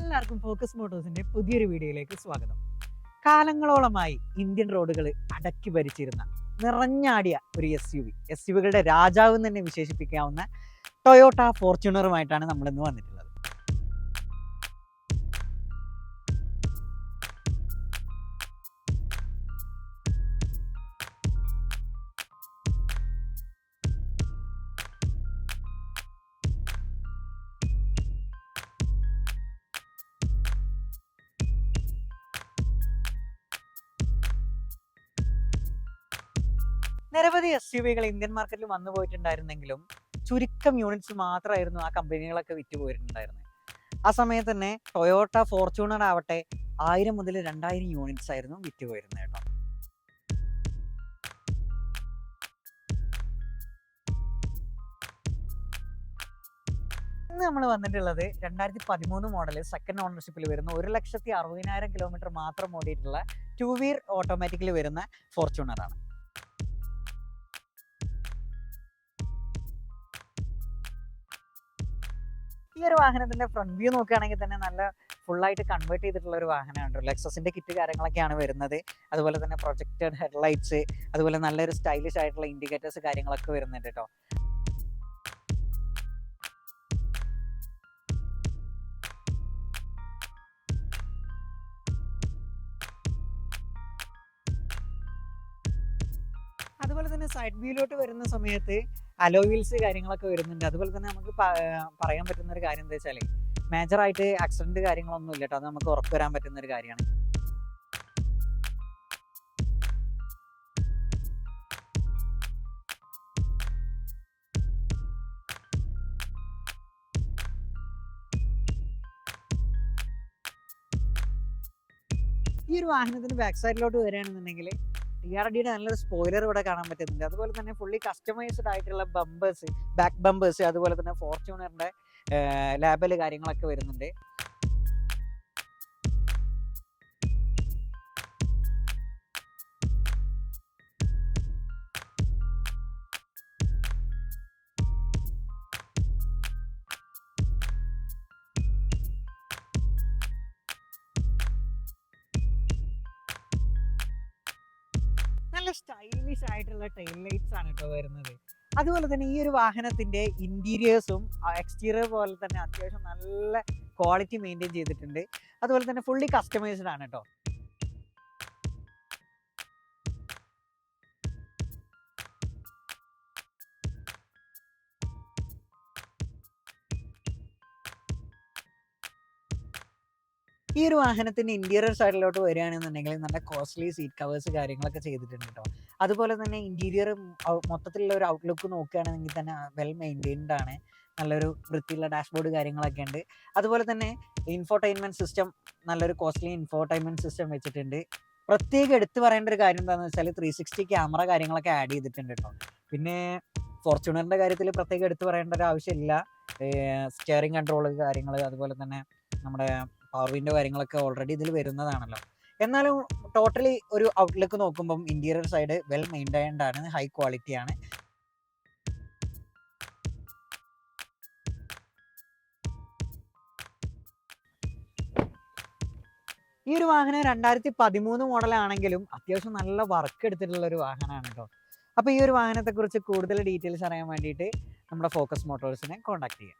എല്ലാവർക്കും ഫോക്കസ് മോട്ടോഴ്സിന്റെ പുതിയൊരു വീഡിയോയിലേക്ക് സ്വാഗതം. കാലങ്ങളോളമായി ഇന്ത്യൻ റോഡുകൾ അടക്കി ഭരിച്ചിരുന്ന നിറഞ്ഞാടിയ ഒരു എസ് യു വികളുടെ രാജാവ് എന്ന് തന്നെ വിശേഷിപ്പിക്കാവുന്ന ടൊയോട്ട ഫോർച്യൂണറുമായിട്ടാണ് നമ്മൾ ഇന്ന് വന്നിട്ടുള്ളത്. നിരവധി SUVകൾ ഇന്ത്യൻ മാർക്കറ്റിൽ വന്നു പോയിട്ടുണ്ടായിരുന്നെങ്കിലും ചുരുക്കം യൂണിറ്റ്സ് മാത്രമായിരുന്നു ആ കമ്പനികളൊക്കെ വിറ്റുപോയിട്ടുണ്ടായിരുന്നത്. ആ സമയത്ത് തന്നെ ടൊയോട്ട ഫോർച്യൂണർ ആവട്ടെ 1000 മുതൽ 2000 യൂണിറ്റ്സ് ആയിരുന്നു വിറ്റുപോയിരുന്നത് കേട്ടോ. ഇന്ന് നമ്മൾ വന്നിട്ടുള്ളത് 2013 മോഡൽ സെക്കൻഡ് ഓണർഷിപ്പിൽ വരുന്ന 1,60,000 കിലോമീറ്റർ മാത്രം ഓടിയിട്ടുള്ള 2 വീൽ ഓട്ടോമാറ്റിക്കിൽ വരുന്ന ഫോർച്യൂണർ ആണ്. ഈ ഒരു വാഹനത്തിന്റെ ഫ്രണ്ട് വ്യൂ നോക്കുകയാണെങ്കിൽ തന്നെ നല്ല ഫുള്ളായിട്ട് കൺവേർട്ട് ചെയ്തിട്ടുള്ള ഒരു വാഹനമാണ്. ലെക്സസിന്റെ കിറ്റ് കാര്യങ്ങളൊക്കെയാണ് വരുന്നത്. അതുപോലെ തന്നെ പ്രൊജക്റ്റഡ് ഹെഡ്ലൈറ്റ്സ്, അതുപോലെ നല്ലൊരു സ്റ്റൈലിഷ് ആയിട്ടുള്ള ഇൻഡിക്കേറ്റേഴ്സ് കാര്യങ്ങളൊക്കെ വരുന്നുണ്ട് കേട്ടോ. അതുപോലെ തന്നെ സൈഡ് വ്യൂയിലോട്ട് വരുന്ന സമയത്ത് അലോ വീൽസ് കാര്യങ്ങളൊക്കെ വരുന്നുണ്ട്. അതുപോലെ തന്നെ നമുക്ക് പറയാൻ പറ്റുന്ന ഒരു കാര്യം എന്താ വെച്ചാൽ മേജറായിട്ട് ആക്സിഡന്റ് കാര്യങ്ങളൊന്നും ഇല്ല കേട്ടോ. അത് നമുക്ക് ഉറപ്പ് വരാൻ പറ്റുന്ന ഒരു കാര്യമാണ്. ഈ ഒരു വാഹനത്തിന് ബാക്ക് സൈഡിലോട്ട് വരികയാണെന്നുണ്ടെങ്കിൽ TRDയുടെ നല്ലൊരു സ്പോയിലർ ഇവിടെ കാണാൻ പറ്റുന്നുണ്ട്. അതുപോലെ തന്നെ ഫുള്ളി കസ്റ്റമൈസ്ഡ് ആയിട്ടുള്ള ബമ്പേഴ്സ്, ബാക്ക് ബമ്പേഴ്സ്, അതുപോലെ തന്നെ ഫോർച്യൂണറിന്റെ ലാബല് കാര്യങ്ങളൊക്കെ വരുന്നുണ്ട്. നല്ല സ്റ്റൈലിഷ് ആയിട്ടുള്ള ടെയിൽ ലൈറ്റ്സ് ആണ് കേട്ടോ വരുന്നത്. അതുപോലെ തന്നെ ഈ ഒരു വാഹനത്തിന്റെ ഇന്റീരിയേഴ്സും എക്സ്റ്റീരിയർ പോലെ തന്നെ അത്യാവശ്യം നല്ല ക്വാളിറ്റി മെയിൻറ്റെയിൻ ചെയ്തിട്ടുണ്ട്. അതുപോലെ തന്നെ ഫുള്ളി കസ്റ്റമൈസ്ഡ് ആണ് കേട്ടോ. ഈ ഒരു വാഹനത്തിന്റെ ഇന്റീരിയർ സൈഡിലോട്ട് വരികയാണെന്നുണ്ടെങ്കിൽ നല്ല കോസ്റ്റ്ലി സീറ്റ് കവേഴ്സ് കാര്യങ്ങളൊക്കെ ചെയ്തിട്ടുണ്ട് കേട്ടോ. അതുപോലെ തന്നെ ഇന്റീരിയർ മൊത്തത്തിലുള്ള ഒരു ഔട്ട്ലുക്ക് നോക്കുകയാണെങ്കിൽ തന്നെ വെൽ മെയിൻറ്റെയിൻഡ് ആണ്. നല്ലൊരു വൃത്തിയുള്ള ഡാഷ്ബോർഡ് കാര്യങ്ങളൊക്കെ ഉണ്ട്. അതുപോലെ തന്നെ ഇൻഫോർടൈൻമെന്റ് സിസ്റ്റം നല്ലൊരു കോസ്റ്റ്ലി ഇൻഫോർടൈൻമെന്റ് സിസ്റ്റം വെച്ചിട്ടുണ്ട്. പ്രത്യേകം എടുത്തു പറയേണ്ട ഒരു കാര്യം എന്താണെന്ന് വെച്ചാൽ 360 ക്യാമറ കാര്യങ്ങളൊക്കെ ആഡ് ചെയ്തിട്ടുണ്ട് കേട്ടോ. പിന്നെ ഫോർച്യൂണറിന്റെ കാര്യത്തിൽ പ്രത്യേകം എടുത്തു പറയേണ്ട ഒരു ആവശ്യമില്ല. സ്റ്റിയറിംഗ് കൺട്രോൾ കാര്യങ്ങൾ, അതുപോലെ തന്നെ നമ്മുടെ പവർ വിൻഡോ കാര്യങ്ങളൊക്കെ ഓൾറെഡി ഇതിൽ വരുന്നതാണല്ലോ. എന്നാലും ടോട്ടലി ഒരു ഔട്ട്ലുക്ക് നോക്കുമ്പം ഇന്റീരിയർ സൈഡ് വെൽ മെയിൻറ്റൈൻഡ് ആണ്, ഹൈ ക്വാളിറ്റി ആണ്. ഈ ഒരു വാഹനം 2013 മോഡലാണെങ്കിലും അത്യാവശ്യം നല്ല വർക്ക് എടുത്തിട്ടുള്ള ഒരു വാഹനമാണ് കേട്ടോ. അപ്പോൾ ഈ ഒരു വാഹനത്തെക്കുറിച്ച് കൂടുതൽ ഡീറ്റെയിൽസ് അറിയാൻ വേണ്ടിയിട്ട് നമ്മുടെ ഫോക്കസ് മോട്ടോഴ്സിനെ കോൺടാക്ട് ചെയ്യാം.